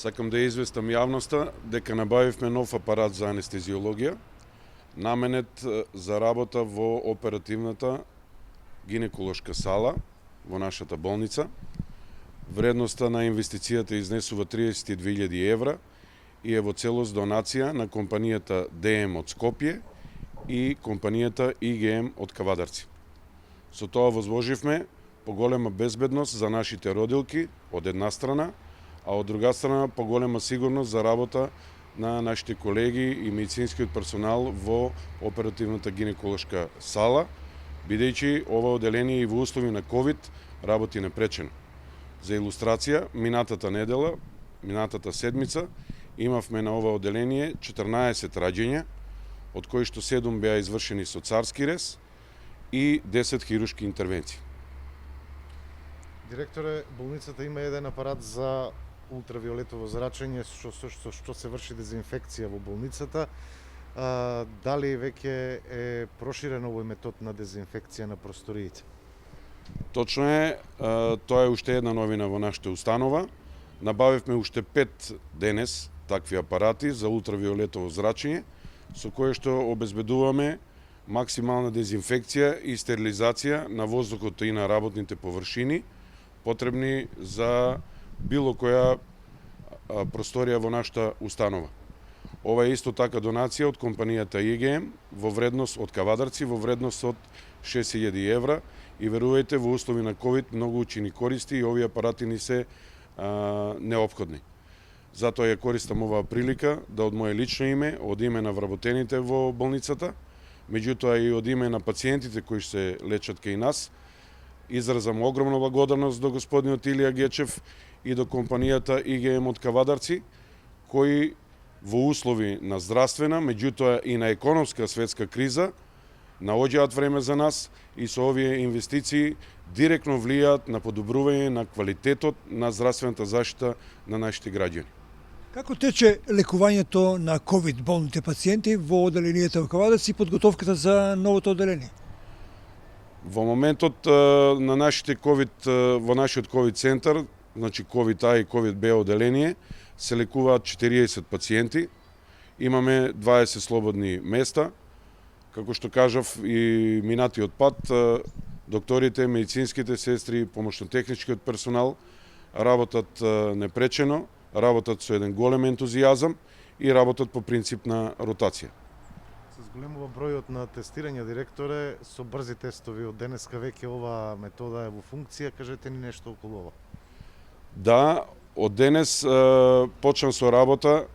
Сакам да известам јавноста дека набавивме нов апарат за анестезиологија, наменет за работа во оперативната гинеколошка сала во нашата болница. Вредноста на инвестицијата изнесува 32.000 евра и е во целост донација на компанијата ДМ од Скопје и компанијата ИГМ од Кавадарци. Со тоа возложивме поголема безбедност за нашите родилки од една страна, а од друга страна поголема сигурност за работа на нашите колеги и медицинскиот персонал во оперативната гинеколошка сала, бидејќи ова оделение и во услови на ковид работи непречено. За илустрација, минатата седмица, имавме на ова оделение 14 раѓања, од кои што 7 беа извршени со царски рез и 10 хируршки интервенции. Директоре, болницата има еден апарат за ултравиолетово зрачење што се врши дезинфекција во болницата. Дали веќе е проширен овој метод на дезинфекција на просториите? Точно е, тоа е уште една новина во нашата установа. Набавивме уште 5 денес такви апарати за ултравиолетово зрачење, со кое што обезбедуваме максимална дезинфекција и стерилизација на воздухот и на работните површини, потребни за било која просторија во нашата установа. Ова е исто така донација од компанијата ИГМ во вредност од Кавадарци, во вредност од 6.000 евра и верувајте, во услови на ковид многу учени користи и овие апарати ни се неопходни. Затоа ја користам оваа прилика да од моје лично име, од име на вработените во болницата, меѓутоа и од име на пациентите кои се лечат кај нас, изразам огромна благодарност до господинот Илија Гечев и до компанијата ИГМ од Кавадарци, кои во услови на здравствена, меѓутоа и на економска светска криза, наоѓаат време за нас и со овие инвестиции директно влијаат на подобрување на квалитетот на здравствената заштита на нашите граѓани. Како тече лекувањето на ковид болните пациенти во оделението во Кавадарци и подготовката за новото оделение? Во моментот на нашите во нашиот ковид центар, значи ковид А и ковид Б оделение, се лекуваат 40 пациенти. Имаме 20 слободни места. Како што кажав и минатиот пат, докторите, медицинските сестри, помошно-техничкиот персонал работат непречено, работат со еден голем ентузијазам и работат по принцип на ротација. Се зголемува бројот на тестирање, директоре, со брзи тестови од денеска веќе оваа метода е во функција, кажете ни нешто околу ова. Да, од денес почна со работа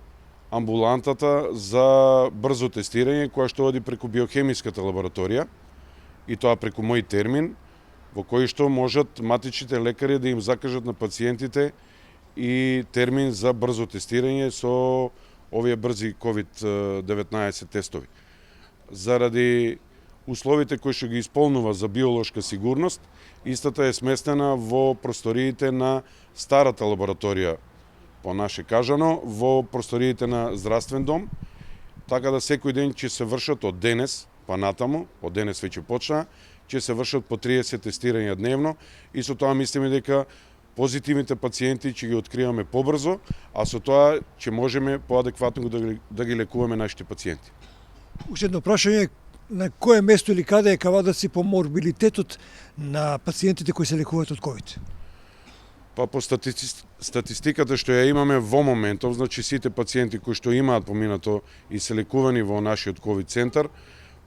амбулантата за брзо тестирање, која што оди преку биохемиската лабораторија, и тоа преку мој термин, во кој што можат матичните лекари да им закажат на пациентите и термин за брзо тестирање со овие брзи COVID-19 тестови. Заради условите кои што ги исполнува за биолошка сигурност, истата е сместена во просториите на старата лабораторија, по наше кажано, во просториите на здравствен дом, така да секој ден ќе се вршат од денес па натаму, од денес веќе почна, ќе се вршат по 30 тестирања дневно и со тоа мислиме дека позитивните пациенти ќе ги откриваме побрзо, а со тоа ќе можеме поадекватно да ги лекуваме нашите пациенти. Уште едно прашање, на кое место или каде е Кавадарци по морбилитетот на пациентите кои се лекуваат од ковид? Па по статистиката што ја имаме во моментов, значи сите пациенти кои што имаат поминато и се лекувани во нашиот ковид центар,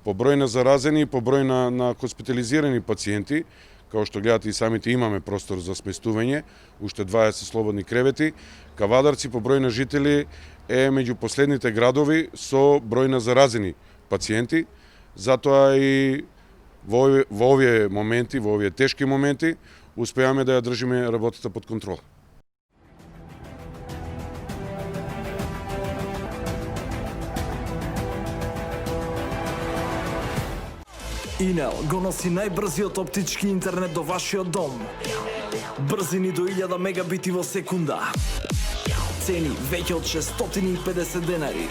по број на заразени и по број на хоспитализирани пациенти, као што гледате и самите имаме простор за сместување, уште 20 слободни кревети. Кавадарци по број на жители е меѓу последните градови со број на заразени пациенти, затоа и во овие моменти, во овие тешки моменти, успеаме да ја држиме работата под контрола. Инел го носи најбрзиот оптички интернет до вашиот дом. Брзини до 1000 мегабити во секунда. Цени веќе од 650 денари.